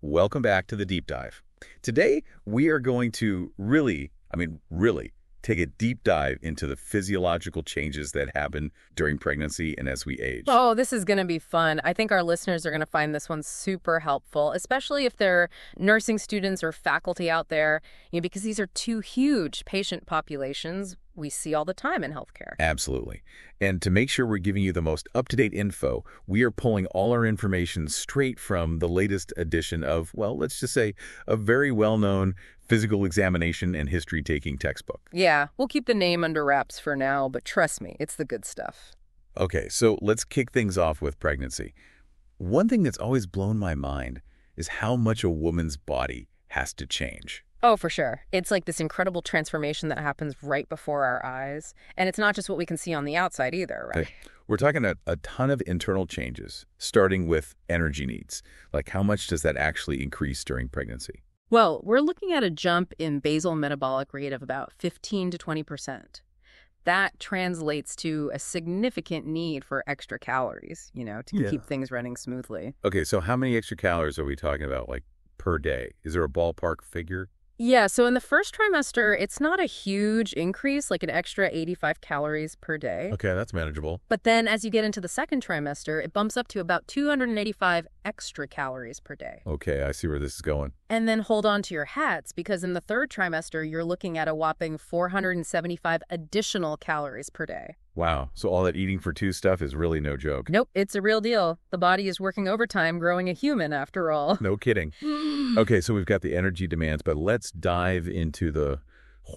Welcome back to the deep dive. Today, we are going to really take a deep dive into the physiological changes that happen during pregnancy and as we age. Oh, this is going to be fun. I think our listeners are going to find this one super helpful, especially if they're nursing students or faculty out there, because these are two huge patient populations we see all the time in healthcare. Absolutely. And to make sure we're giving you the most up-to-date info, we are pulling all our information straight from the latest edition of, well, let's just say, a very well-known physical examination and history-taking textbook. Yeah, we'll keep the name under wraps for now, but trust me, it's the good stuff. Okay, so let's kick things off with pregnancy. One thing that's always blown my mind is how much a woman's body has to change. Oh, for sure. It's like this incredible transformation that happens right before our eyes. And it's not just what we can see on the outside either, right? We're talking a ton of internal changes, starting with energy needs. Like, how much does that actually increase during pregnancy? Well, we're looking at a jump in basal metabolic rate of about 15 to 20%. That translates to a significant need for extra calories, to keep things running smoothly. Okay, so how many extra calories are we talking about, like, per day? Is there a ballpark figure? Yeah, so in the first trimester, it's not a huge increase, like an extra 85 calories per day. Okay, that's manageable. But then as you get into the second trimester, it bumps up to about 285 extra calories per day. Okay, I see where this is going. And then hold on to your hats, because in the third trimester, you're looking at a whopping 475 additional calories per day. Wow, so all that eating for two stuff is really no joke. Nope, it's a real deal. The body is working overtime growing a human, after all. No kidding. Okay, so we've got the energy demands, but let's dive into the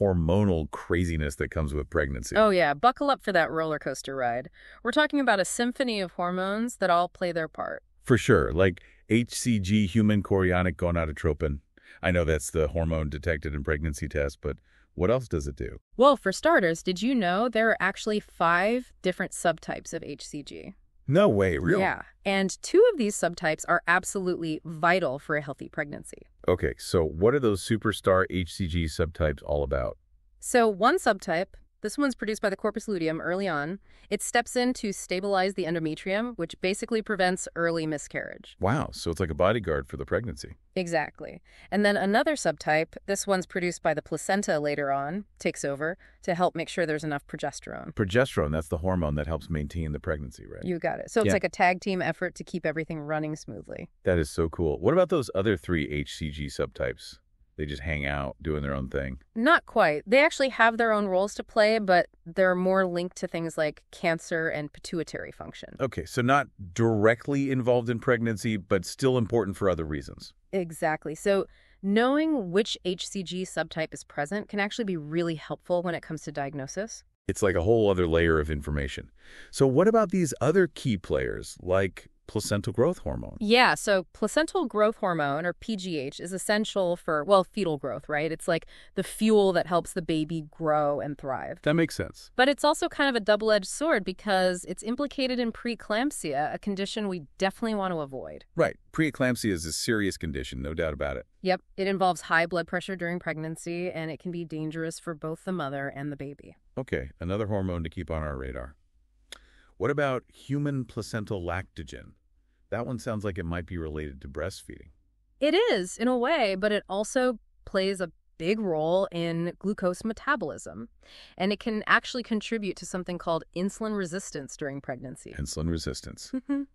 hormonal craziness that comes with pregnancy. Oh yeah, buckle up for that roller coaster ride. We're talking about a symphony of hormones that all play their part. For sure, like HCG, human chorionic gonadotropin. I know that's the hormone detected in pregnancy tests, but what else does it do? Well, for starters, did you know there are actually 5 different subtypes of HCG? No way, really? Yeah, and 2 of these subtypes are absolutely vital for a healthy pregnancy. Okay, so what are those superstar HCG subtypes all about? So one subtype, this one's produced by the corpus luteum early on. It steps in to stabilize the endometrium, which basically prevents early miscarriage. Wow, so it's like a bodyguard for the pregnancy. Exactly. And then another subtype, this one's produced by the placenta later on, takes over to help make sure there's enough progesterone. Progesterone, that's the hormone that helps maintain the pregnancy, right? You got it. So it's like a tag team effort to keep everything running smoothly. That is so cool. What about those other 3 HCG subtypes? They just hang out, doing their own thing. Not quite. They actually have their own roles to play, but they're more linked to things like cancer and pituitary function. Okay, so not directly involved in pregnancy, but still important for other reasons. Exactly. So knowing which HCG subtype is present can actually be really helpful when it comes to diagnosis. It's like a whole other layer of information. So what about these other key players, like placental growth hormone? Yeah, so placental growth hormone, or PGH, is essential for, fetal growth, right? It's like the fuel that helps the baby grow and thrive. That makes sense. But it's also kind of a double-edged sword because it's implicated in preeclampsia, a condition we definitely want to avoid. Right. Preeclampsia is a serious condition, no doubt about it. Yep, it involves high blood pressure during pregnancy, and it can be dangerous for both the mother and the baby. Okay, another hormone to keep on our radar. What about human placental lactogen? That one sounds like it might be related to breastfeeding. It is, in a way, but it also plays a big role in glucose metabolism. And it can actually contribute to something called insulin resistance during pregnancy. Insulin resistance.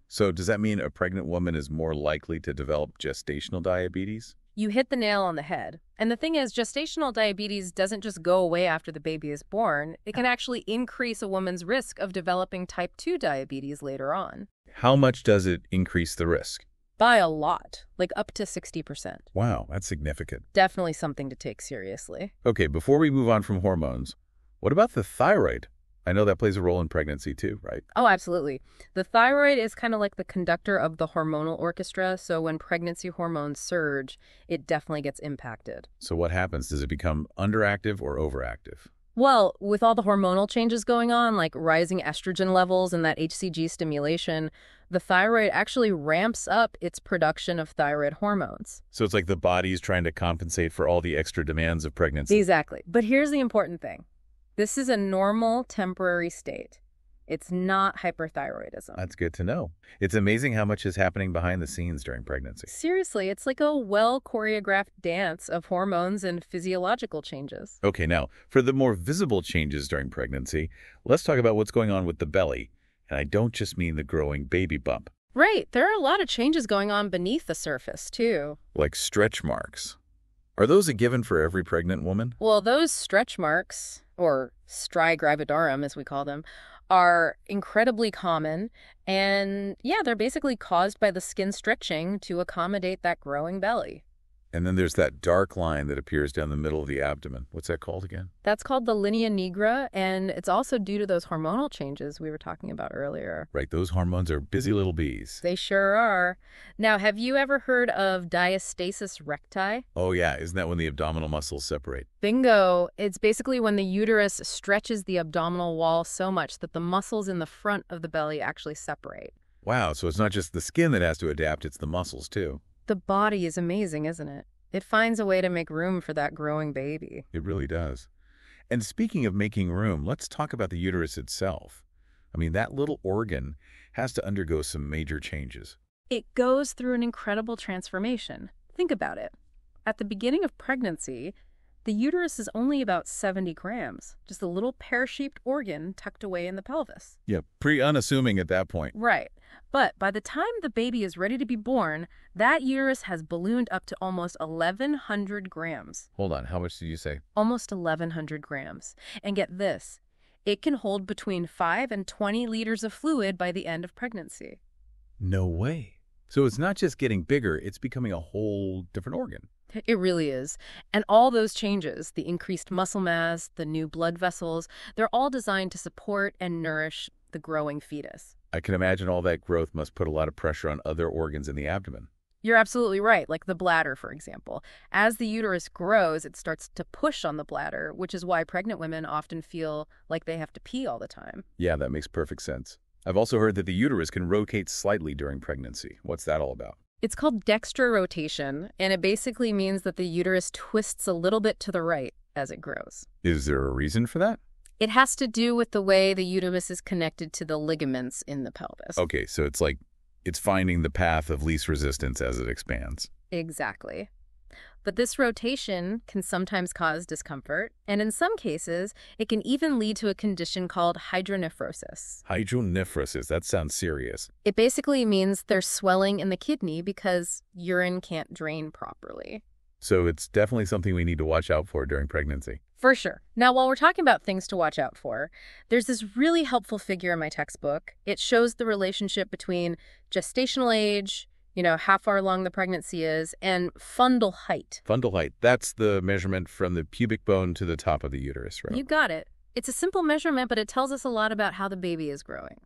So does that mean a pregnant woman is more likely to develop gestational diabetes? You hit the nail on the head. And the thing is, gestational diabetes doesn't just go away after the baby is born. It can actually increase a woman's risk of developing type 2 diabetes later on. How much does it increase the risk? By a lot, like up to 60%. Wow, that's significant. Definitely something to take seriously. Okay, before we move on from hormones, what about the thyroid? I know that plays a role in pregnancy too, right? Oh, absolutely. The thyroid is kind of like the conductor of the hormonal orchestra, so when pregnancy hormones surge, it definitely gets impacted. So what happens? Does it become underactive or overactive? Well, with all the hormonal changes going on, like rising estrogen levels and that HCG stimulation, the thyroid actually ramps up its production of thyroid hormones. So it's like the body's trying to compensate for all the extra demands of pregnancy. Exactly. But here's the important thing. This is a normal temporary state. It's not hyperthyroidism. That's good to know. It's amazing how much is happening behind the scenes during pregnancy. Seriously, it's like a well-choreographed dance of hormones and physiological changes. Okay, now, for the more visible changes during pregnancy, let's talk about what's going on with the belly. And I don't just mean the growing baby bump. Right. There are a lot of changes going on beneath the surface, too. Like stretch marks. Are those a given for every pregnant woman? Well, those stretch marks, or striae gravidarum as we call them, are incredibly common. And yeah, they're basically caused by the skin stretching to accommodate that growing belly. And then there's that dark line that appears down the middle of the abdomen. What's that called again? That's called the linea nigra, and it's also due to those hormonal changes we were talking about earlier. Right, those hormones are busy little bees. They sure are. Now, have you ever heard of diastasis recti? Oh yeah, isn't that when the abdominal muscles separate? Bingo! It's basically when the uterus stretches the abdominal wall so much that the muscles in the front of the belly actually separate. Wow, so it's not just the skin that has to adapt, it's the muscles too. The body is amazing, isn't it? It finds a way to make room for that growing baby. It really does. And speaking of making room, let's talk about the uterus itself. I mean, that little organ has to undergo some major changes. It goes through an incredible transformation. Think about it. At the beginning of pregnancy, the uterus is only about 70 grams, just a little pear-shaped organ tucked away in the pelvis. Yeah, pretty unassuming at that point. Right. But by the time the baby is ready to be born, that uterus has ballooned up to almost 1,100 grams. Hold on, how much did you say? Almost 1,100 grams. And get this, it can hold between 5 and 20 liters of fluid by the end of pregnancy. No way. So it's not just getting bigger, it's becoming a whole different organ. It really is. And all those changes, the increased muscle mass, the new blood vessels, they're all designed to support and nourish the growing fetus. I can imagine all that growth must put a lot of pressure on other organs in the abdomen. You're absolutely right, like the bladder, for example. As the uterus grows, it starts to push on the bladder, which is why pregnant women often feel like they have to pee all the time. Yeah, that makes perfect sense. I've also heard that the uterus can rotate slightly during pregnancy. What's that all about? It's called dextrorotation, and it basically means that the uterus twists a little bit to the right as it grows. Is there a reason for that? It has to do with the way the uterus is connected to the ligaments in the pelvis. Okay, so it's like it's finding the path of least resistance as it expands. Exactly. But this rotation can sometimes cause discomfort, and in some cases, it can even lead to a condition called hydronephrosis. Hydronephrosis, that sounds serious. It basically means there's swelling in the kidney because urine can't drain properly. So it's definitely something we need to watch out for during pregnancy. For sure. Now, while we're talking about things to watch out for, there's this really helpful figure in my textbook. It shows the relationship between gestational age, how far along the pregnancy is, and fundal height. Fundal height, that's the measurement from the pubic bone to the top of the uterus, right? You got it. It's a simple measurement, but it tells us a lot about how the baby is growing.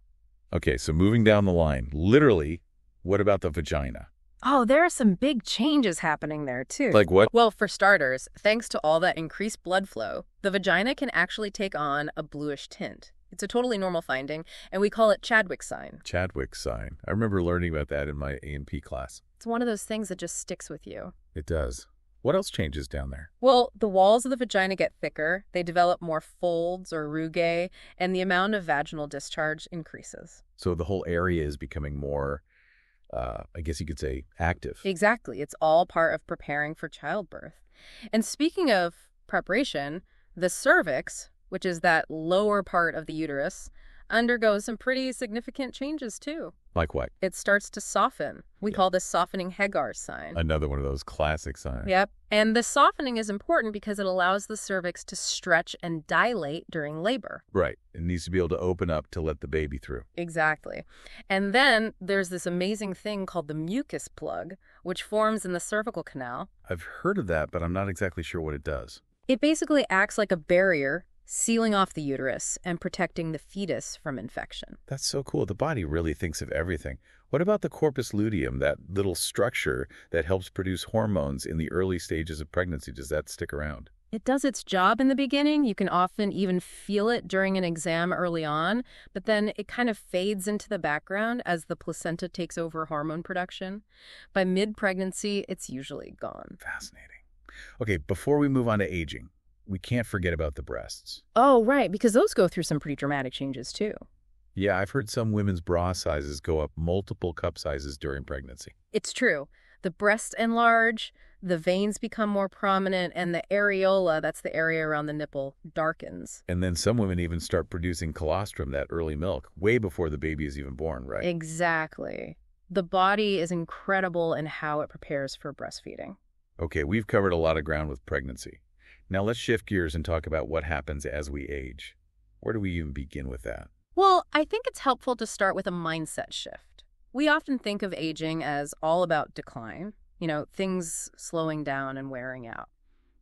Okay, so moving down the line, literally, what about the vagina? Oh, there are some big changes happening there, too. Like what? Well, for starters, thanks to all that increased blood flow, the vagina can actually take on a bluish tint. It's a totally normal finding, and we call it Chadwick's sign. Chadwick's sign. I remember learning about that in my A&P class. It's one of those things that just sticks with you. It does. What else changes down there? Well, the walls of the vagina get thicker, they develop more folds or rugae, and the amount of vaginal discharge increases. So the whole area is becoming more, I guess you could say, active. Exactly. It's all part of preparing for childbirth. And speaking of preparation, the cervix, which is that lower part of the uterus, undergoes some pretty significant changes too. Like what? It starts to soften. We call this softening Hagar's sign. Another one of those classic signs. Yep. And the softening is important because it allows the cervix to stretch and dilate during labor. Right. It needs to be able to open up to let the baby through. Exactly. And then there's this amazing thing called the mucus plug, which forms in the cervical canal. I've heard of that, but I'm not exactly sure what it does. It basically acts like a barrier, sealing off the uterus and protecting the fetus from infection. That's so cool. The body really thinks of everything. What about the corpus luteum, that little structure that helps produce hormones in the early stages of pregnancy? Does that stick around? It does its job in the beginning. You can often even feel it during an exam early on, but then it kind of fades into the background as the placenta takes over hormone production. By mid-pregnancy, it's usually gone. Fascinating. Okay, before we move on to aging, we can't forget about the breasts. Oh, right, because those go through some pretty dramatic changes too. Yeah, I've heard some women's bra sizes go up multiple cup sizes during pregnancy. It's true. The breasts enlarge, the veins become more prominent, and the areola, that's the area around the nipple, darkens. And then some women even start producing colostrum, that early milk, way before the baby is even born, right? Exactly. The body is incredible in how it prepares for breastfeeding. Okay, we've covered a lot of ground with pregnancy. Now let's shift gears and talk about what happens as we age. Where do we even begin with that? Well, I think it's helpful to start with a mindset shift. We often think of aging as all about decline, things slowing down and wearing out.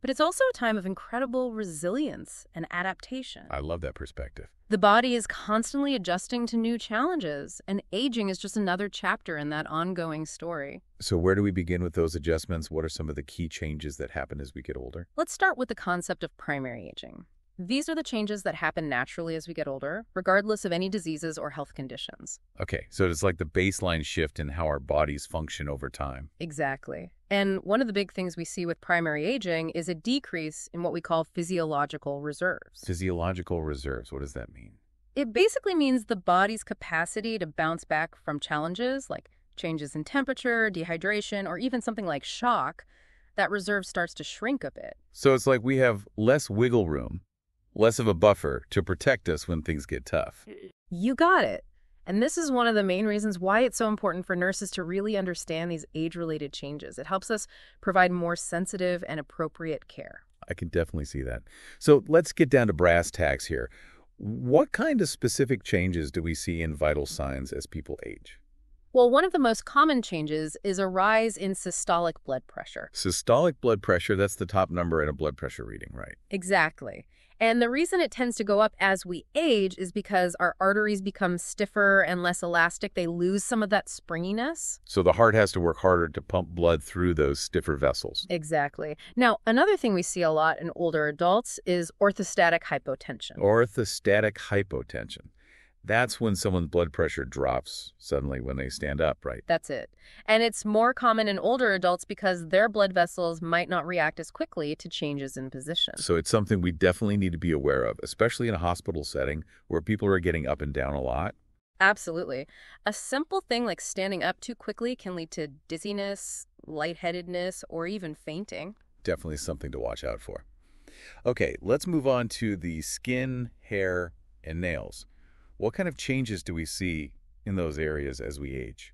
But it's also a time of incredible resilience and adaptation. I love that perspective. The body is constantly adjusting to new challenges, and aging is just another chapter in that ongoing story. So where do we begin with those adjustments? What are some of the key changes that happen as we get older? Let's start with the concept of primary aging. These are the changes that happen naturally as we get older, regardless of any diseases or health conditions. Okay, so it's like the baseline shift in how our bodies function over time. Exactly. And one of the big things we see with primary aging is a decrease in what we call physiological reserves. Physiological reserves, what does that mean? It basically means the body's capacity to bounce back from challenges like changes in temperature, dehydration, or even something like shock. That reserve starts to shrink a bit. So it's like we have less wiggle room, less of a buffer to protect us when things get tough. You got it. And this is one of the main reasons why it's so important for nurses to really understand these age-related changes. It helps us provide more sensitive and appropriate care. I can definitely see that. So let's get down to brass tacks here. What kind of specific changes do we see in vital signs as people age? Well, one of the most common changes is a rise in systolic blood pressure. Systolic blood pressure, that's the top number in a blood pressure reading, right? Exactly. And the reason it tends to go up as we age is because our arteries become stiffer and less elastic. They lose some of that springiness. So the heart has to work harder to pump blood through those stiffer vessels. Exactly. Now, another thing we see a lot in older adults is orthostatic hypotension. Orthostatic hypotension. That's when someone's blood pressure drops suddenly when they stand up, right? That's it. And it's more common in older adults because their blood vessels might not react as quickly to changes in position. So it's something we definitely need to be aware of, especially in a hospital setting where people are getting up and down a lot. Absolutely. A simple thing like standing up too quickly can lead to dizziness, lightheadedness, or even fainting. Definitely something to watch out for. Okay, let's move on to the skin, hair, and nails. What kind of changes do we see in those areas as we age?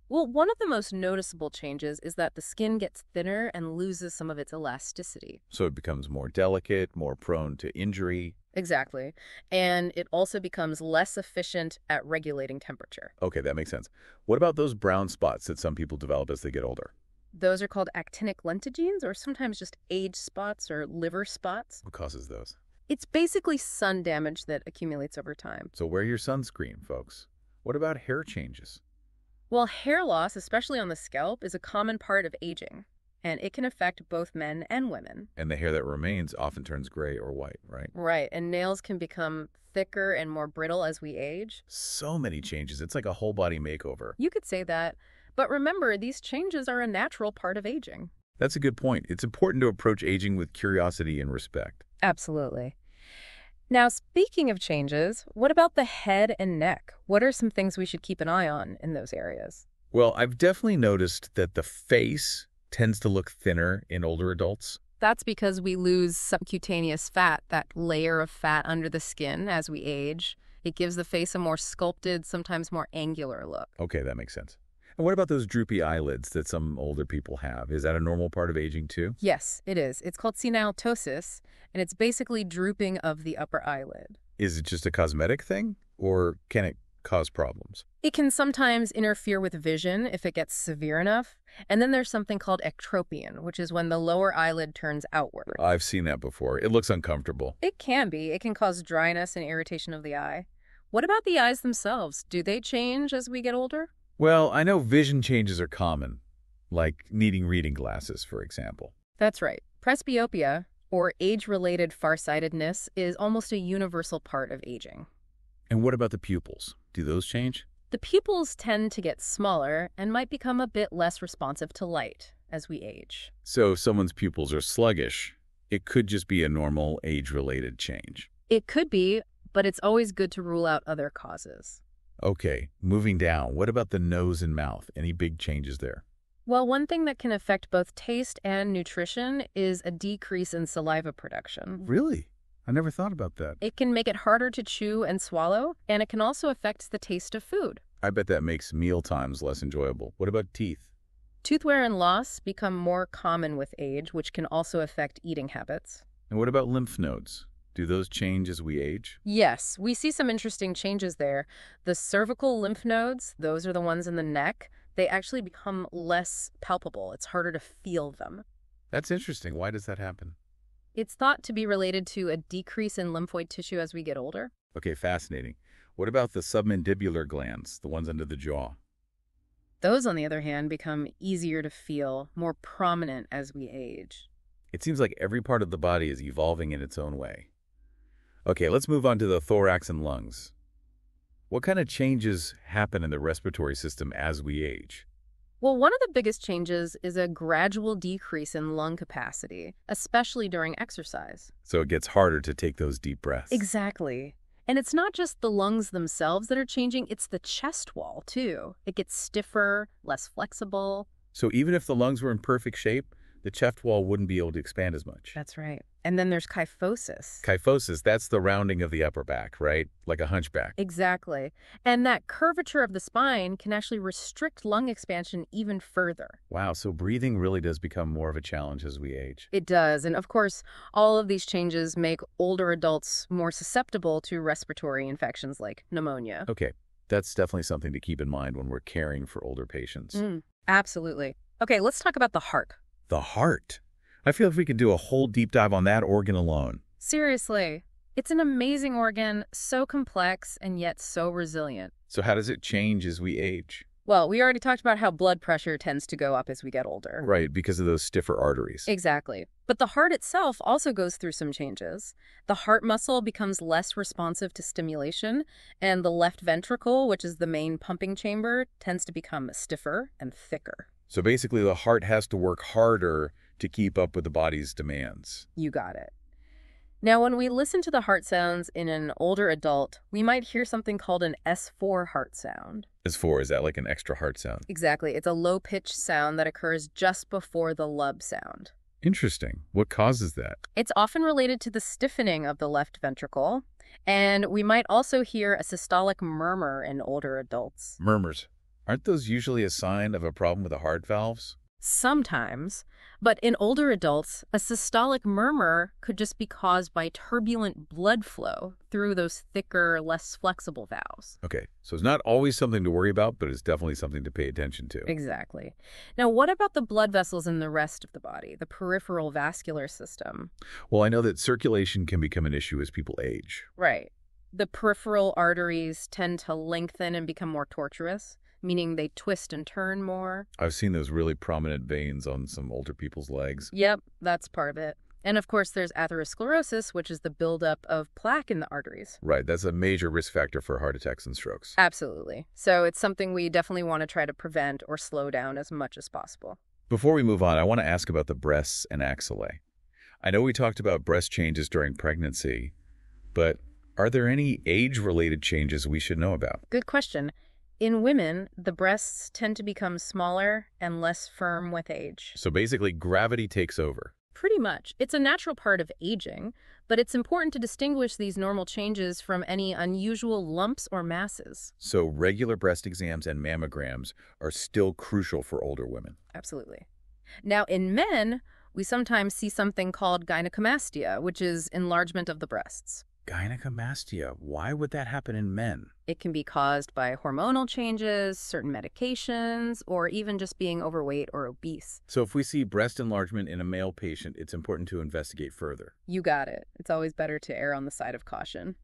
Well, one of the most noticeable changes is that the skin gets thinner and loses some of its elasticity. So it becomes more delicate, more prone to injury. Exactly. And it also becomes less efficient at regulating temperature. Okay, that makes sense. What about those brown spots that some people develop as they get older? Those are called actinic lentigines, or sometimes just age spots or liver spots. What causes those? It's basically sun damage that accumulates over time. So wear your sunscreen, folks. What about hair changes? Well, hair loss, especially on the scalp, is a common part of aging, and it can affect both men and women. And the hair that remains often turns gray or white, right? Right, and nails can become thicker and more brittle as we age. So many changes. It's like a whole body makeover. You could say that, but remember, these changes are a natural part of aging. That's a good point. It's important to approach aging with curiosity and respect. Absolutely. Now, speaking of changes, what about the head and neck? What are some things we should keep an eye on in those areas? Well, I've definitely noticed that the face tends to look thinner in older adults. That's because we lose subcutaneous fat, that layer of fat under the skin as we age. It gives the face a more sculpted, sometimes more angular look. Okay, that makes sense. And what about those droopy eyelids that some older people have? Is that a normal part of aging too? Yes, it is. It's called senile ptosis, and it's basically drooping of the upper eyelid. Is it just a cosmetic thing, or can it cause problems? It can sometimes interfere with vision if it gets severe enough. And then there's something called ectropion, which is when the lower eyelid turns outward. I've seen that before. It looks uncomfortable. It can be. It can cause dryness and irritation of the eye. What about the eyes themselves? Do they change as we get older? Well, I know vision changes are common, like needing reading glasses, for example. That's right. Presbyopia, or age-related farsightedness, is almost a universal part of aging. And what about the pupils? Do those change? The pupils tend to get smaller and might become a bit less responsive to light as we age. So if someone's pupils are sluggish, it could just be a normal age-related change. It could be, but it's always good to rule out other causes. Okay, moving down, what about the nose and mouth? Any big changes there? Well, one thing that can affect both taste and nutrition is a decrease in saliva production. Really? I never thought about that. It can make it harder to chew and swallow, and it can also affect the taste of food. I bet that makes meal times less enjoyable. What about teeth? Tooth wear and loss become more common with age, which can also affect eating habits. And what about lymph nodes? Do those change as we age? Yes, we see some interesting changes there. The cervical lymph nodes, those are the ones in the neck, they actually become less palpable. It's harder to feel them. That's interesting. Why does that happen? It's thought to be related to a decrease in lymphoid tissue as we get older. Okay, fascinating. What about the submandibular glands, the ones under the jaw? Those, on the other hand, become easier to feel, more prominent as we age. It seems like every part of the body is evolving in its own way. Okay, let's move on to the thorax and lungs. What kind of changes happen in the respiratory system as we age? Well, one of the biggest changes is a gradual decrease in lung capacity, especially during exercise. So it gets harder to take those deep breaths. Exactly. And it's not just the lungs themselves that are changing, it's the chest wall, too. It gets stiffer, less flexible. So even if the lungs were in perfect shape, the chest wall wouldn't be able to expand as much. That's right. And then there's kyphosis. Kyphosis, that's the rounding of the upper back, right? Like a hunchback. Exactly. And that curvature of the spine can actually restrict lung expansion even further. Wow, so breathing really does become more of a challenge as we age. It does. And of course, all of these changes make older adults more susceptible to respiratory infections like pneumonia. Okay, that's definitely something to keep in mind when we're caring for older patients. Absolutely. Okay, let's talk about the heart. The heart. I feel if we could do a whole deep dive on that organ alone. Seriously. It's an amazing organ, so complex and yet so resilient. So how does it change as we age? Well, we already talked about how blood pressure tends to go up as we get older. Right, because of those stiffer arteries. Exactly. But the heart itself also goes through some changes. The heart muscle becomes less responsive to stimulation, and the left ventricle, which is the main pumping chamber, tends to become stiffer and thicker. So basically the heart has to work harder to keep up with the body's demands. You got it. Now, when we listen to the heart sounds in an older adult, we might hear something called an S4 heart sound. S4, is that like an extra heart sound? Exactly. It's a low-pitched sound that occurs just before the lub sound. Interesting. What causes that? It's often related to the stiffening of the left ventricle, and we might also hear a systolic murmur in older adults. Murmurs. Aren't those usually a sign of a problem with the heart valves? Sometimes, but in older adults, a systolic murmur could just be caused by turbulent blood flow through those thicker, less flexible valves. Okay, so it's not always something to worry about, but it's definitely something to pay attention to. Exactly. Now, what about the blood vessels in the rest of the body, the peripheral vascular system? Well, I know that circulation can become an issue as people age. Right. The peripheral arteries tend to lengthen and become more tortuous, meaning they twist and turn more. I've seen those really prominent veins on some older people's legs. Yep, that's part of it. And of course, there's atherosclerosis, which is the buildup of plaque in the arteries. Right, that's a major risk factor for heart attacks and strokes. Absolutely. So it's something we definitely want to try to prevent or slow down as much as possible. Before we move on, I want to ask about the breasts and axillae. I know we talked about breast changes during pregnancy, but are there any age-related changes we should know about? Good question. In women, the breasts tend to become smaller and less firm with age. So basically, gravity takes over. Pretty much. It's a natural part of aging, but it's important to distinguish these normal changes from any unusual lumps or masses. So regular breast exams and mammograms are still crucial for older women. Absolutely. Now, in men, we sometimes see something called gynecomastia, which is enlargement of the breasts. Gynecomastia, why would that happen in men? It can be caused by hormonal changes, certain medications, or even just being overweight or obese. So if we see breast enlargement in a male patient, it's important to investigate further. You got it. It's always better to err on the side of caution.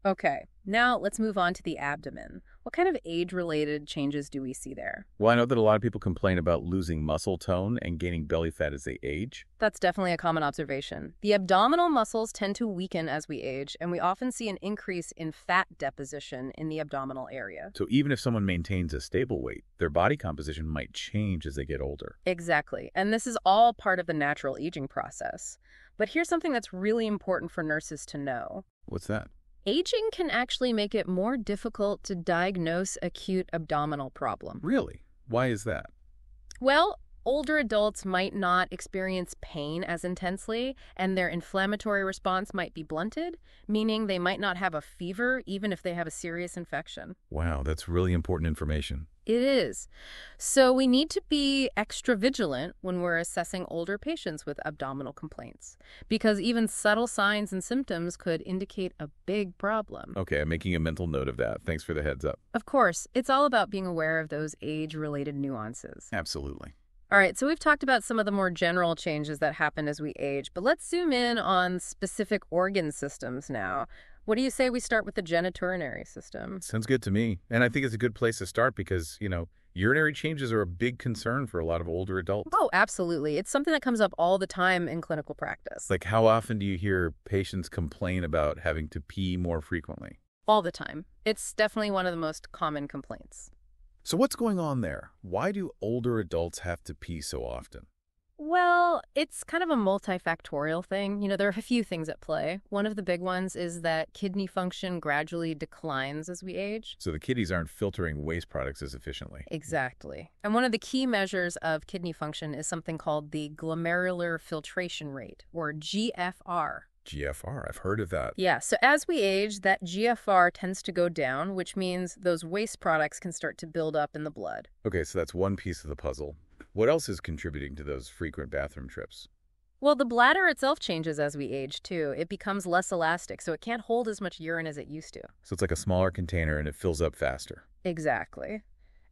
Okay, now let's move on to the abdomen. What kind of age-related changes do we see there? Well, I know that a lot of people complain about losing muscle tone and gaining belly fat as they age. That's definitely a common observation. The abdominal muscles tend to weaken as we age, and we often see an increase in fat deposition in the abdominal area. So even if someone maintains a stable weight, their body composition might change as they get older. Exactly, and this is all part of the natural aging process. But here's something that's really important for nurses to know. What's that? Aging can actually make it more difficult to diagnose acute abdominal problem. Really? Why is that? Well, older adults might not experience pain as intensely, and their inflammatory response might be blunted, meaning they might not have a fever even if they have a serious infection. Wow, that's really important information. It is. So we need to be extra vigilant when we're assessing older patients with abdominal complaints, because even subtle signs and symptoms could indicate a big problem. Okay, I'm making a mental note of that. Thanks for the heads up. Of course, it's all about being aware of those age-related nuances. Absolutely. All right, so we've talked about some of the more general changes that happen as we age, but let's zoom in on specific organ systems now. What do you say we start with the genitourinary system? Sounds good to me. And I think it's a good place to start because, urinary changes are a big concern for a lot of older adults. Oh, absolutely. It's something that comes up all the time in clinical practice. Like, how often do you hear patients complain about having to pee more frequently? All the time. It's definitely one of the most common complaints. So what's going on there? Why do older adults have to pee so often? Well, it's kind of a multifactorial thing. There are a few things at play. One of the big ones is that kidney function gradually declines as we age. So the kidneys aren't filtering waste products as efficiently. Exactly. And one of the key measures of kidney function is something called the glomerular filtration rate, or GFR. GFR, I've heard of that. Yeah, so as we age, that GFR tends to go down, which means those waste products can start to build up in the blood. Okay, so that's one piece of the puzzle. What else is contributing to those frequent bathroom trips? Well, the bladder itself changes as we age, too. It becomes less elastic, so it can't hold as much urine as it used to. So it's like a smaller container and it fills up faster. Exactly.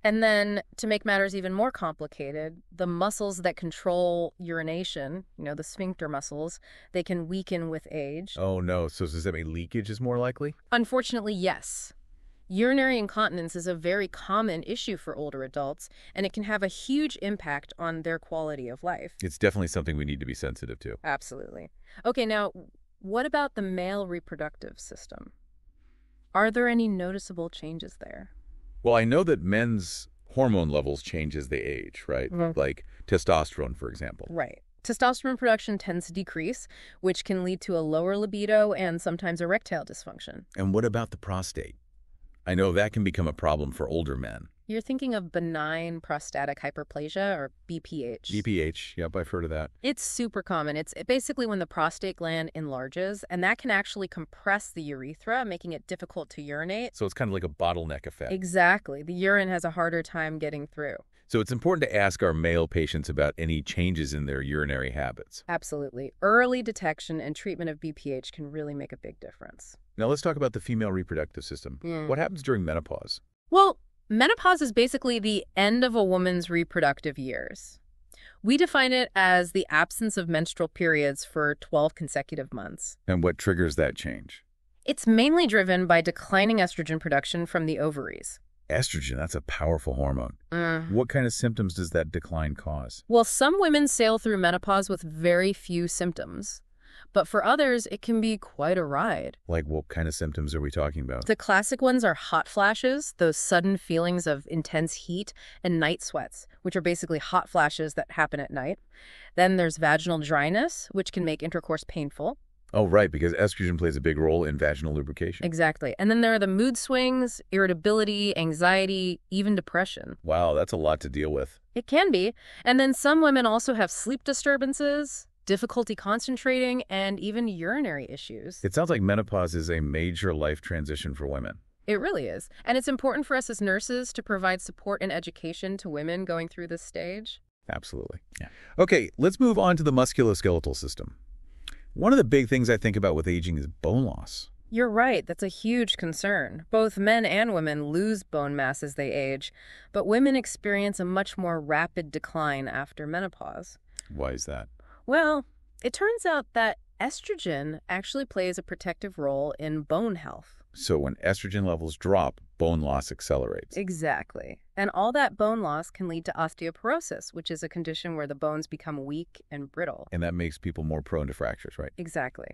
And then, to make matters even more complicated, the muscles that control urination, the sphincter muscles, they can weaken with age. Oh, no. So does that mean leakage is more likely? Unfortunately, yes. Urinary incontinence is a very common issue for older adults, and it can have a huge impact on their quality of life. It's definitely something we need to be sensitive to. Absolutely. Okay, now, what about the male reproductive system? Are there any noticeable changes there? Well, I know that men's hormone levels change as they age, right? Mm-hmm. Like testosterone, for example. Right. Testosterone production tends to decrease, which can lead to a lower libido and sometimes erectile dysfunction. And what about the prostate? I know that can become a problem for older men. You're thinking of benign prostatic hyperplasia, or BPH. BPH, yep, I've heard of that. It's super common. It's basically when the prostate gland enlarges, and that can actually compress the urethra, making it difficult to urinate. So it's kind of like a bottleneck effect. Exactly. The urine has a harder time getting through. So it's important to ask our male patients about any changes in their urinary habits. Absolutely. Early detection and treatment of BPH can really make a big difference. Now let's talk about the female reproductive system. What happens during menopause? Well, menopause is basically the end of a woman's reproductive years. We define it as the absence of menstrual periods for 12 consecutive months. And what triggers that change? It's mainly driven by declining estrogen production from the ovaries. Estrogen, that's a powerful hormone. What kind of symptoms does that decline cause? Well, some women sail through menopause with very few symptoms. But for others, it can be quite a ride. Like what kind of symptoms are we talking about? The classic ones are hot flashes, those sudden feelings of intense heat, and night sweats, which are basically hot flashes that happen at night. Then there's vaginal dryness, which can make intercourse painful. Oh, right, because estrogen plays a big role in vaginal lubrication. Exactly. And then there are the mood swings, irritability, anxiety, even depression. Wow, that's a lot to deal with. It can be. And then some women also have sleep disturbances, difficulty concentrating, and even urinary issues. It sounds like menopause is a major life transition for women. It really is. And it's important for us as nurses to provide support and education to women going through this stage. Absolutely. Yeah. Okay, let's move on to the musculoskeletal system. One of the big things I think about with aging is bone loss. You're right. That's a huge concern. Both men and women lose bone mass as they age, but women experience a much more rapid decline after menopause. Why is that? Well, it turns out that estrogen actually plays a protective role in bone health. So when estrogen levels drop, bone loss accelerates. Exactly. And all that bone loss can lead to osteoporosis, which is a condition where the bones become weak and brittle. And that makes people more prone to fractures, right? Exactly.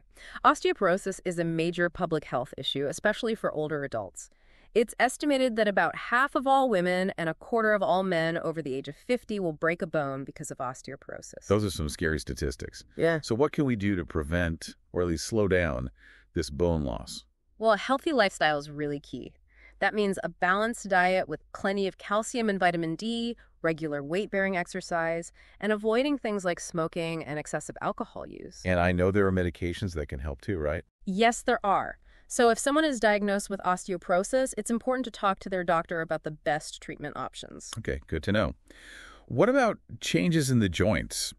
Osteoporosis is a major public health issue, especially for older adults. It's estimated that about half of all women and a quarter of all men over the age of 50 will break a bone because of osteoporosis. Those are some scary statistics. Yeah. So what can we do to prevent, or at least slow down, this bone loss? Well, a healthy lifestyle is really key. That means a balanced diet with plenty of calcium and vitamin D, regular weight-bearing exercise, and avoiding things like smoking and excessive alcohol use. And I know there are medications that can help too, right? Yes, there are. So if someone is diagnosed with osteoporosis, it's important to talk to their doctor about the best treatment options. Okay, good to know. What about changes in the joints?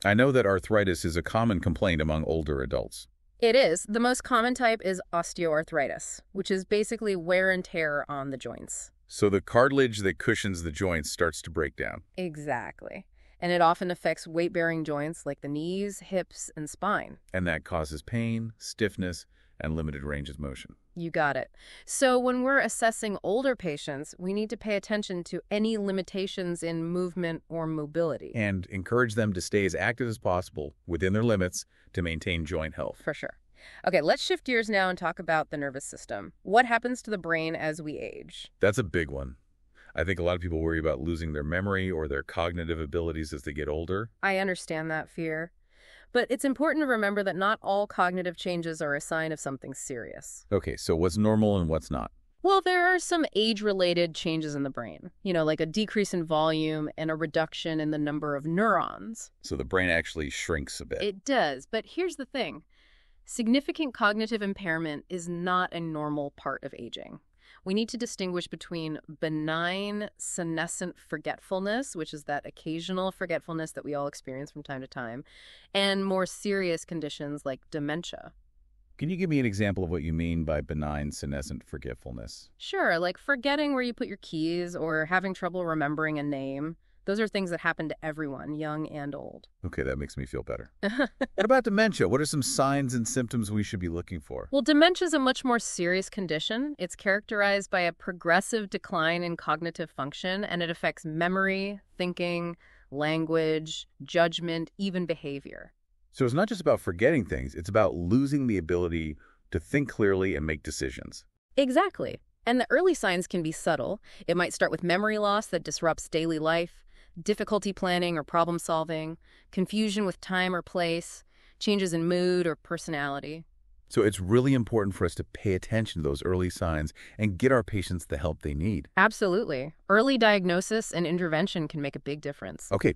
I know that arthritis is a common complaint among older adults. It is. The most common type is osteoarthritis, which is basically wear and tear on the joints. So the cartilage that cushions the joints starts to break down. Exactly. And it often affects weight-bearing joints like the knees, hips, and spine. And that causes pain, stiffness, and limited range of motion. You got it. So when we're assessing older patients, we need to pay attention to any limitations in movement or mobility. And encourage them to stay as active as possible within their limits to maintain joint health. For sure. Okay, let's shift gears now and talk about the nervous system. What happens to the brain as we age? That's a big one. I think a lot of people worry about losing their memory or their cognitive abilities as they get older. I understand that fear. But it's important to remember that not all cognitive changes are a sign of something serious. Okay, so what's normal and what's not? Well, there are some age-related changes in the brain, like a decrease in volume and a reduction in the number of neurons. So the brain actually shrinks a bit. It does, but here's the thing. Significant cognitive impairment is not a normal part of aging. We need to distinguish between benign senescent forgetfulness, which is that occasional forgetfulness that we all experience from time to time, and more serious conditions like dementia. Can you give me an example of what you mean by benign senescent forgetfulness? Sure, like forgetting where you put your keys or having trouble remembering a name. Those are things that happen to everyone, young and old. Okay, that makes me feel better. What about dementia? What are some signs and symptoms we should be looking for? Well, dementia is a much more serious condition. It's characterized by a progressive decline in cognitive function, and it affects memory, thinking, language, judgment, even behavior. So it's not just about forgetting things, it's about losing the ability to think clearly and make decisions. Exactly. And the early signs can be subtle. It might start with memory loss that disrupts daily life, difficulty planning or problem solving, confusion with time or place, changes in mood or personality. So it's really important for us to pay attention to those early signs and get our patients the help they need. Absolutely. Early diagnosis and intervention can make a big difference. Okay,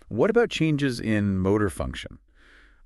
what about changes in motor function?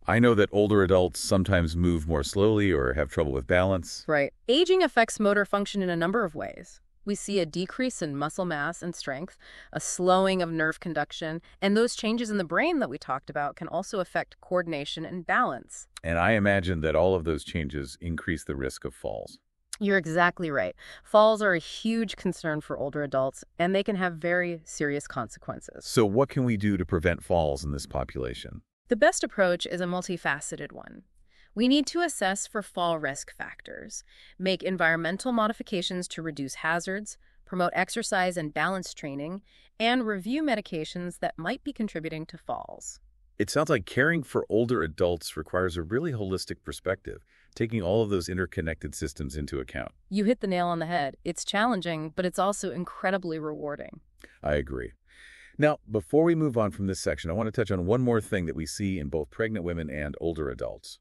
I know that older adults sometimes move more slowly or have trouble with balance. Right. Aging affects motor function in a number of ways. We see a decrease in muscle mass and strength, a slowing of nerve conduction, and those changes in the brain that we talked about can also affect coordination and balance. And I imagine that all of those changes increase the risk of falls. You're exactly right. Falls are a huge concern for older adults, and they can have very serious consequences. So what can we do to prevent falls in this population? The best approach is a multifaceted one. We need to assess for fall risk factors, make environmental modifications to reduce hazards, promote exercise and balance training, and review medications that might be contributing to falls. It sounds like caring for older adults requires a really holistic perspective, taking all of those interconnected systems into account. You hit the nail on the head. It's challenging, but it's also incredibly rewarding. I agree. Now, before we move on from this section, I want to touch on one more thing that we see in both pregnant women and older adults.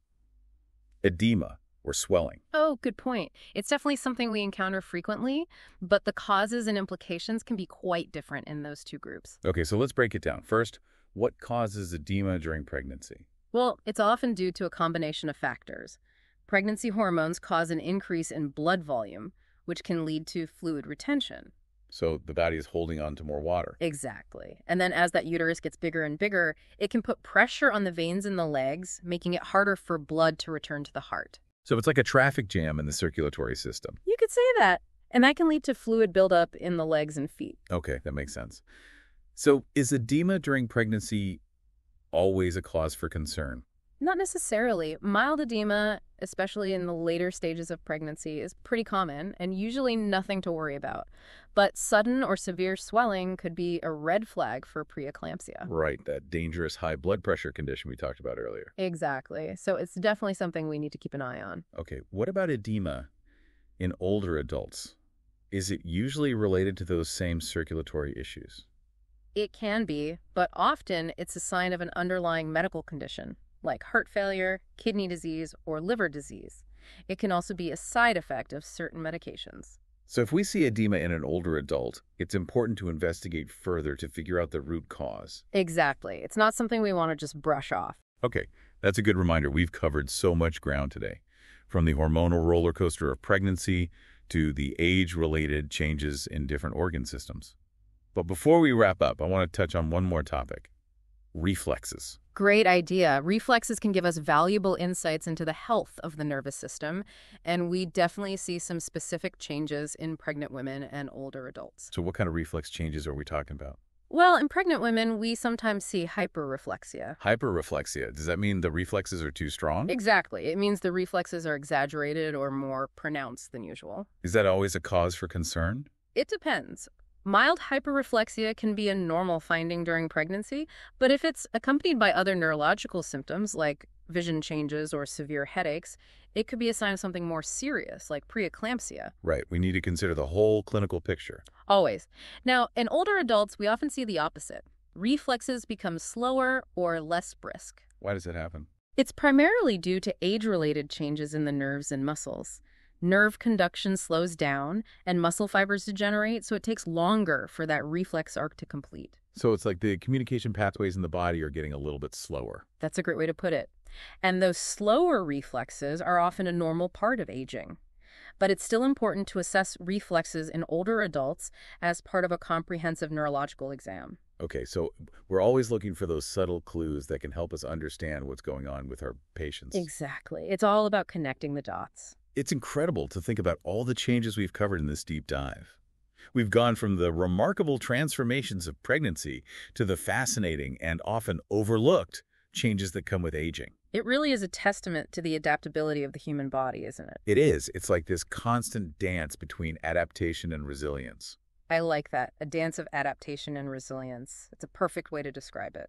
Edema, or swelling. Oh, good point. It's definitely something we encounter frequently, but the causes and implications can be quite different in those two groups. Okay, so let's break it down. First, what causes edema during pregnancy? Well, it's often due to a combination of factors. Pregnancy hormones cause an increase in blood volume, which can lead to fluid retention. So the body is holding on to more water. Exactly. And then as that uterus gets bigger and bigger, it can put pressure on the veins in the legs, making it harder for blood to return to the heart. So it's like a traffic jam in the circulatory system. You could say that. And that can lead to fluid buildup in the legs and feet. Okay, that makes sense. So is edema during pregnancy always a cause for concern? Not necessarily. Mild edema, especially in the later stages of pregnancy, is pretty common and usually nothing to worry about. But sudden or severe swelling could be a red flag for preeclampsia. Right, that dangerous high blood pressure condition we talked about earlier. Exactly. So it's definitely something we need to keep an eye on. Okay, what about edema in older adults? Is it usually related to those same circulatory issues? It can be, but often it's a sign of an underlying medical condition, like heart failure, kidney disease, or liver disease. It can also be a side effect of certain medications. So if we see edema in an older adult, it's important to investigate further to figure out the root cause. Exactly. It's not something we want to just brush off. Okay, that's a good reminder. We've covered so much ground today, from the hormonal roller coaster of pregnancy to the age-related changes in different organ systems. But before we wrap up, I want to touch on one more topic: reflexes. Great idea. Reflexes can give us valuable insights into the health of the nervous system, and we definitely see some specific changes in pregnant women and older adults. So what kind of reflex changes are we talking about? Well, in pregnant women, we sometimes see hyperreflexia. Hyperreflexia. Does that mean the reflexes are too strong? Exactly. It means the reflexes are exaggerated or more pronounced than usual. Is that always a cause for concern? It depends. Mild hyperreflexia can be a normal finding during pregnancy, but if it's accompanied by other neurological symptoms like vision changes or severe headaches, it could be a sign of something more serious like preeclampsia. Right. We need to consider the whole clinical picture. Always. Now, in older adults, we often see the opposite. Reflexes become slower or less brisk. Why does that happen? It's primarily due to age-related changes in the nerves and muscles. Nerve conduction slows down and muscle fibers degenerate, so it takes longer for that reflex arc to complete. So it's like the communication pathways in the body are getting a little bit slower. That's a great way to put it. And those slower reflexes are often a normal part of aging. But it's still important to assess reflexes in older adults as part of a comprehensive neurological exam. Okay, so we're always looking for those subtle clues that can help us understand what's going on with our patients. Exactly. It's all about connecting the dots. It's incredible to think about all the changes we've covered in this deep dive. We've gone from the remarkable transformations of pregnancy to the fascinating and often overlooked changes that come with aging. It really is a testament to the adaptability of the human body, isn't it? It is. It's like this constant dance between adaptation and resilience. I like that. A dance of adaptation and resilience. It's a perfect way to describe it.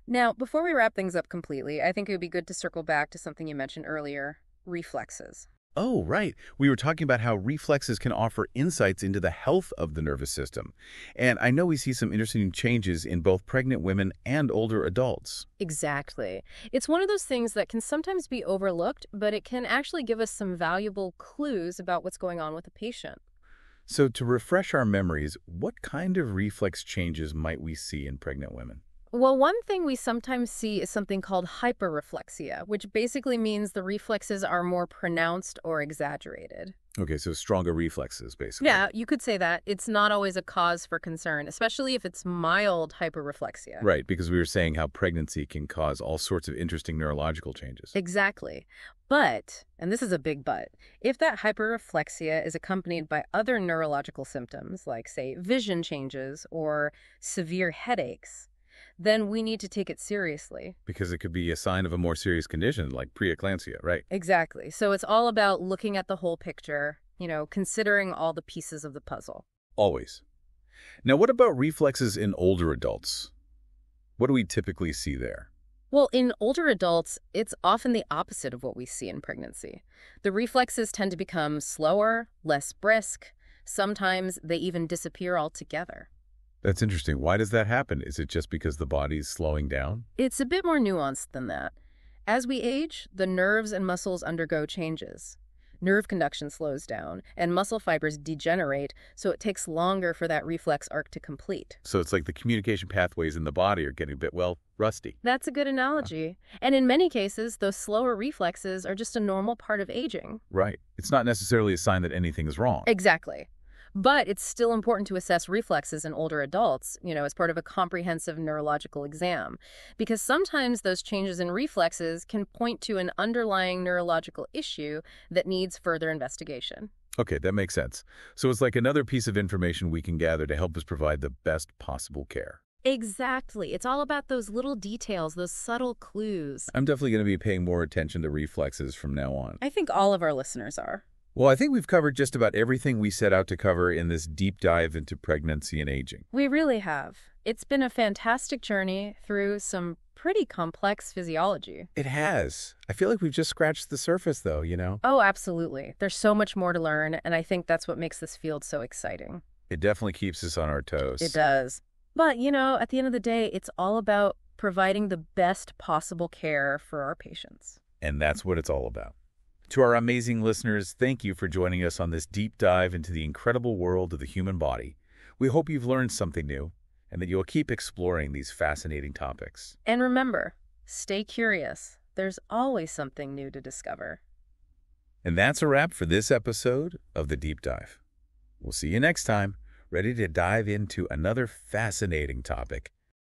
Now, before we wrap things up completely, I think it would be good to circle back to something you mentioned earlier: reflexes. Oh, right. We were talking about how reflexes can offer insights into the health of the nervous system. And I know we see some interesting changes in both pregnant women and older adults. Exactly. It's one of those things that can sometimes be overlooked, but it can actually give us some valuable clues about what's going on with the patient. So to refresh our memories, what kind of reflex changes might we see in pregnant women? Well, one thing we sometimes see is something called hyperreflexia, which basically means the reflexes are more pronounced or exaggerated. Okay, so stronger reflexes, basically. Yeah, you could say that. It's not always a cause for concern, especially if it's mild hyperreflexia. Right, because we were saying how pregnancy can cause all sorts of interesting neurological changes. Exactly. But, and this is a big but, if that hyperreflexia is accompanied by other neurological symptoms, like, say, vision changes or severe headaches, then we need to take it seriously. Because it could be a sign of a more serious condition, like preeclampsia, right? Exactly. So it's all about looking at the whole picture, considering all the pieces of the puzzle. Always. Now, what about reflexes in older adults? What do we typically see there? Well, in older adults, it's often the opposite of what we see in pregnancy. The reflexes tend to become slower, less brisk. Sometimes they even disappear altogether. That's interesting. Why does that happen? Is it just because the body's slowing down? It's a bit more nuanced than that. As we age, the nerves and muscles undergo changes. Nerve conduction slows down, and muscle fibers degenerate, so it takes longer for that reflex arc to complete. So it's like the communication pathways in the body are getting a bit, rusty. That's a good analogy. And in many cases, those slower reflexes are just a normal part of aging. Right. It's not necessarily a sign that anything is wrong. Exactly. But it's still important to assess reflexes in older adults, as part of a comprehensive neurological exam, because sometimes those changes in reflexes can point to an underlying neurological issue that needs further investigation. Okay, that makes sense. So it's like another piece of information we can gather to help us provide the best possible care. Exactly. It's all about those little details, those subtle clues. I'm definitely going to be paying more attention to reflexes from now on. I think all of our listeners are. Well, I think we've covered just about everything we set out to cover in this deep dive into pregnancy and aging. We really have. It's been a fantastic journey through some pretty complex physiology. It has. I feel like we've just scratched the surface, though, Oh, absolutely. There's so much more to learn, and I think that's what makes this field so exciting. It definitely keeps us on our toes. It does. But, at the end of the day, it's all about providing the best possible care for our patients. And that's what it's all about. To our amazing listeners, thank you for joining us on this deep dive into the incredible world of the human body. We hope you've learned something new and that you'll keep exploring these fascinating topics. And remember, stay curious. There's always something new to discover. And that's a wrap for this episode of The Deep Dive. We'll see you next time, ready to dive into another fascinating topic.